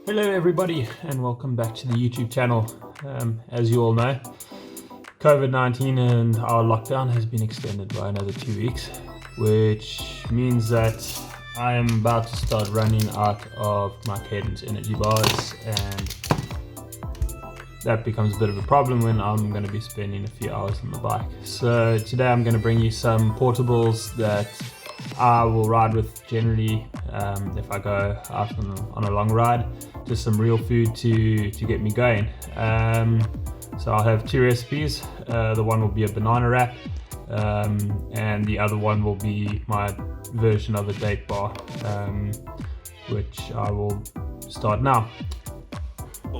Hello everybody and welcome back to the YouTube channel. As you all know, COVID-19 and our lockdown has been extended by another 2 weeks, which means that I am about to start running out of my Cadence energy bars, and that becomes a bit of a problem when I'm going to be spending a few hours on the bike. So today I'm going to bring you some portables that I will ride with generally if I go out on a long ride. Just some real food to get me going. So I'll have two recipes. The one will be a banana wrap, and the other one will be my version of a date bar, which I will start now.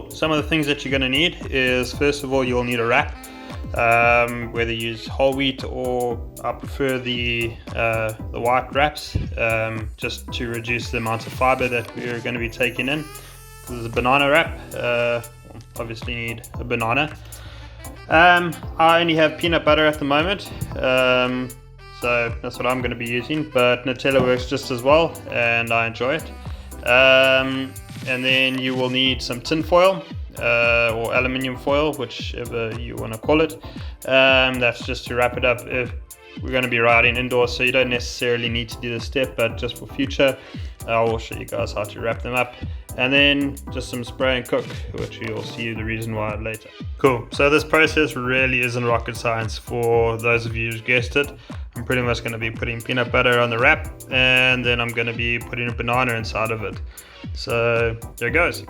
Some of the things that you're going to need is, first of all, you'll need a wrap, whether you use whole wheat or I prefer the white wraps, just to reduce the amount of fiber that we're going to be taking in. This is a banana wrap. Obviously need a banana. I only have peanut butter at the moment, so that's what I'm going to be using, but Nutella works just as well and I enjoy it. And then you will need some tin foil or aluminium foil, whichever you want to call it. That's just to wrap it up if we're going to be riding indoors, so you don't necessarily need to do this step, but just for future I will show you guys how to wrap them up. And then just some spray and cook, which you'll see the reason why later. Cool, so this process really isn't rocket science for those of you who guessed it. I'm pretty much going to be putting peanut butter on the wrap, and then I'm going to be putting a banana inside of it. So there it goes.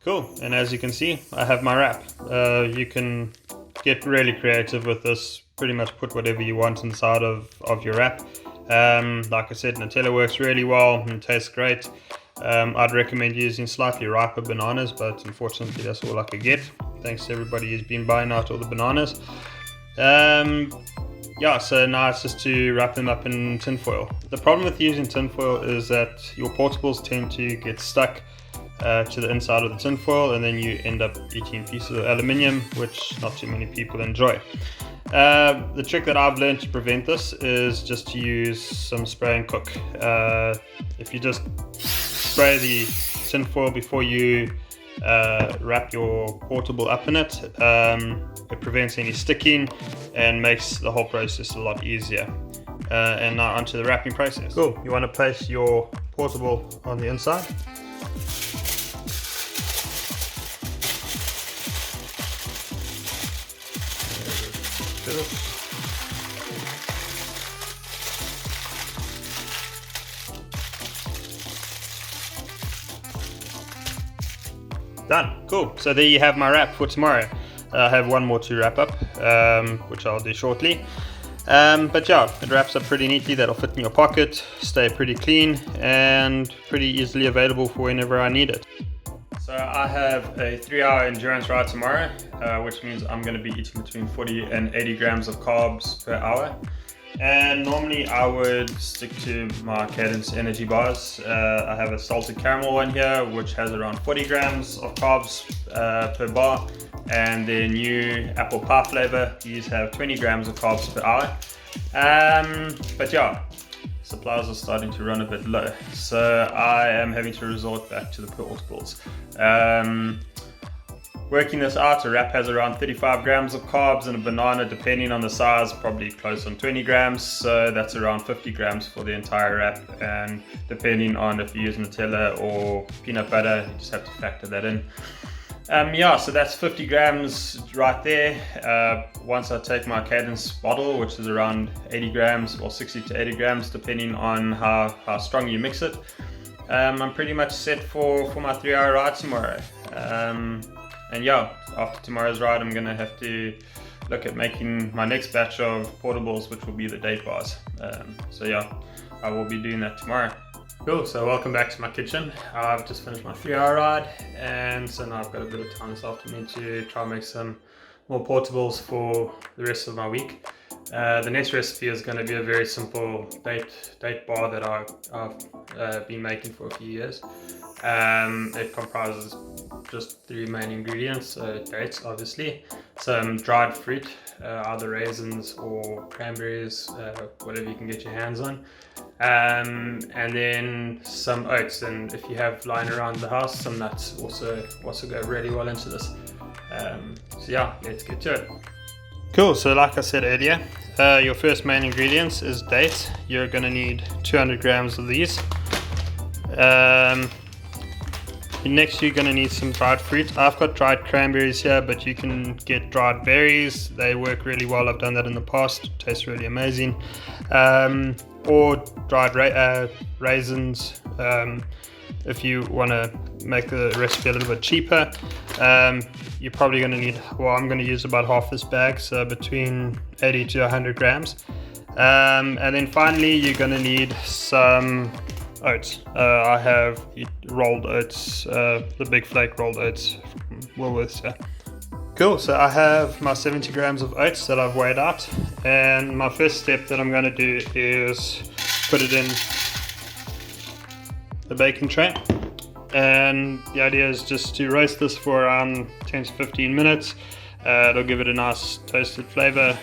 Cool, and as you can see, I have my wrap. You can get really creative with this, pretty much put whatever you want inside of your wrap. Like I said, Nutella works really well and tastes great. I'd recommend using slightly riper bananas, but unfortunately that's all I could get. Thanks to everybody who's been buying out all the bananas. Yeah, so now it's just to wrap them up in tin foil. The problem with using tin foil is that your portables tend to get stuck to the inside of the tin foil, and then you end up eating pieces of aluminium, which not too many people enjoy. The trick that I've learned to prevent this is just to use some spray and cook. If you just spray the tin foil before you wrap your portable up in it, it prevents any sticking and makes the whole process a lot easier. And now onto the wrapping process. Cool, you want to place your portable on the inside. Done. Cool. So there you have my wrap for tomorrow. I have one more to wrap up, which I'll do shortly. But yeah, it wraps up pretty neatly. That'll fit in your pocket, stay pretty clean, and pretty easily available for whenever I need it. So I have a 3-hour endurance ride tomorrow, which means I'm going to be eating between 40 and 80 grams of carbs per hour. And normally I would stick to my Cadence energy bars. I have a salted caramel one here, which has around 40 grams of carbs per bar. And the new apple pie flavor, these have 20 grams of carbs per hour. But yeah, supplies are starting to run a bit low, so I am having to resort back to the portables. working this out, a wrap has around 35 grams of carbs, and a banana, depending on the size, probably close on 20 grams. So that's around 50 grams for the entire wrap. And depending on if you use Nutella or peanut butter, you just have to factor that in. So that's 50 grams right there. Once I take my Cadence bottle, which is around 80 grams or 60 to 80 grams, depending on how strong you mix it, I'm pretty much set for my 3-hour ride tomorrow. And yeah, after tomorrow's ride, I'm gonna have to look at making my next batch of portables, which will be the date bars. So yeah, I will be doing that tomorrow. Cool, so welcome back to my kitchen. I've just finished my 3-hour ride, and so now I've got a bit of time this afternoon to try and make some more portables for the rest of my week. The next recipe is going to be a very simple date bar that I've been making for a few years. It comprises just 3 main ingredients: dates, obviously, some dried fruit, either raisins or cranberries, whatever you can get your hands on, and then some oats, and if you have lying around the house, some nuts also go really well into this. So yeah, let's get to it. Cool, so like I said earlier, your first main ingredients is dates. You're going to need 200 grams of these. Next, you're going to need some dried fruit. I've got dried cranberries here, but you can get dried berries. They work really well. I've done that in the past. Tastes really amazing. Or dried raisins, if you want to make the recipe a little bit cheaper. You're probably going to need, I'm going to use about half this bag, so between 80 to 100 grams. And then finally, you're going to need some oats. I have rolled oats, the big flake rolled oats from Woolworths. Yeah. Cool, so I have my 70 grams of oats that I've weighed out, and my first step that I'm going to do is put it in the baking tray. And the idea is just to roast this for around 10 to 15 minutes. It'll give it a nice toasted flavor,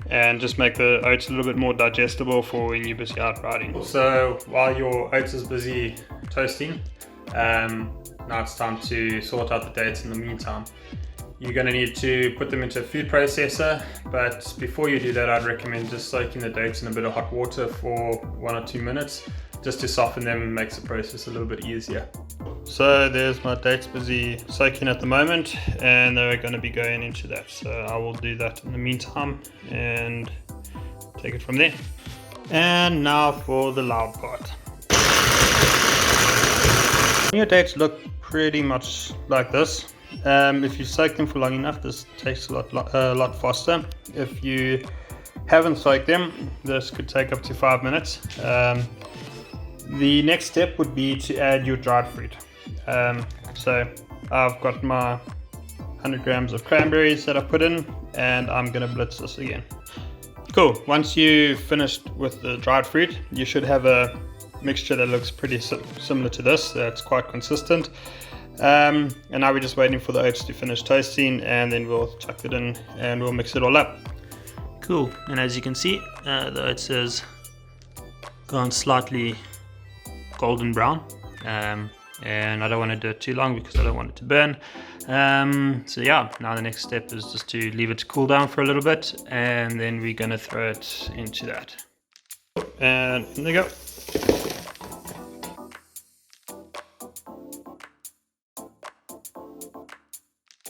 and just make the oats a little bit more digestible for when you're busy out riding. So while your oats is busy toasting, now it's time to sort out the dates in the meantime. You're going to need to put them into a food processor, but before you do that, I'd recommend just soaking the dates in a bit of hot water for 1 or 2 minutes, just to soften them and makes the process a little bit easier. So there's my dates busy soaking at the moment, and they're going to be going into that. So I will do that in the meantime and take it from there. And now for the loud part. Your dates look pretty much like this. If you soak them for long enough, this takes a lot faster. If you haven't soaked them, this could take up to 5 minutes. The next step would be to add your dried fruit. So I've got my 100 grams of cranberries that I put in, and I'm going to blitz this again. Cool, once you've finished with the dried fruit, you should have a mixture that looks pretty similar to this. That's quite consistent. And now we're just waiting for the oats to finish toasting, and then we'll chuck it in and we'll mix it all up. Cool, and as you can see, the oats has gone slightly golden brown, and I don't want to do it too long because I don't want it to burn. So yeah, now the next step is just to leave it to cool down for a little bit, and then we're going to throw it into that. And there you go.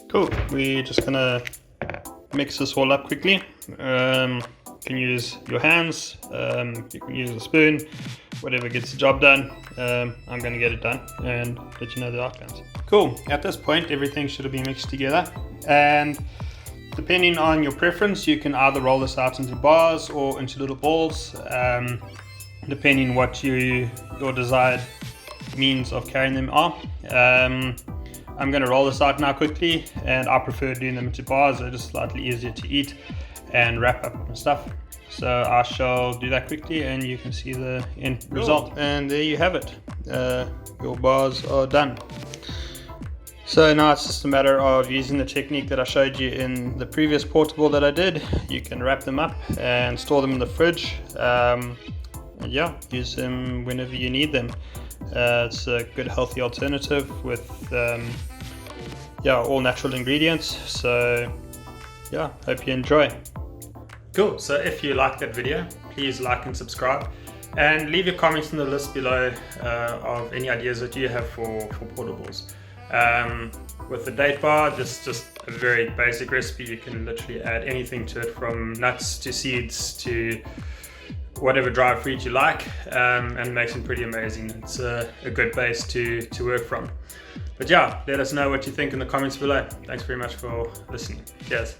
Cool, we're just going to mix this all up quickly. You can use your hands, you can use a spoon, whatever gets the job done. I'm going to get it done and let you know the outcomes. Cool, at this point everything should have been mixed together, and depending on your preference you can either roll this out into bars or into little balls, depending what your desired means of carrying them are. I'm going to roll this out now quickly, and I prefer doing them into bars. They're just slightly easier to eat and wrap up and stuff. So I shall do that quickly and you can see the end result. And there you have it. Your bars are done. So now it's just a matter of using the technique that I showed you in the previous portable that I did. You can wrap them up and store them in the fridge. And yeah, use them whenever you need them. It's a good healthy alternative with yeah, all natural ingredients. So yeah, hope you enjoy. Cool. So if you like that video, please like and subscribe, and leave your comments in the list below of any ideas that you have for portables. With the date bar, just a very basic recipe. You can literally add anything to it, from nuts to seeds to whatever dry fruit you like, and makes them pretty amazing. It's a good base to work from. But yeah, let us know what you think in the comments below. Thanks very much for listening. Cheers.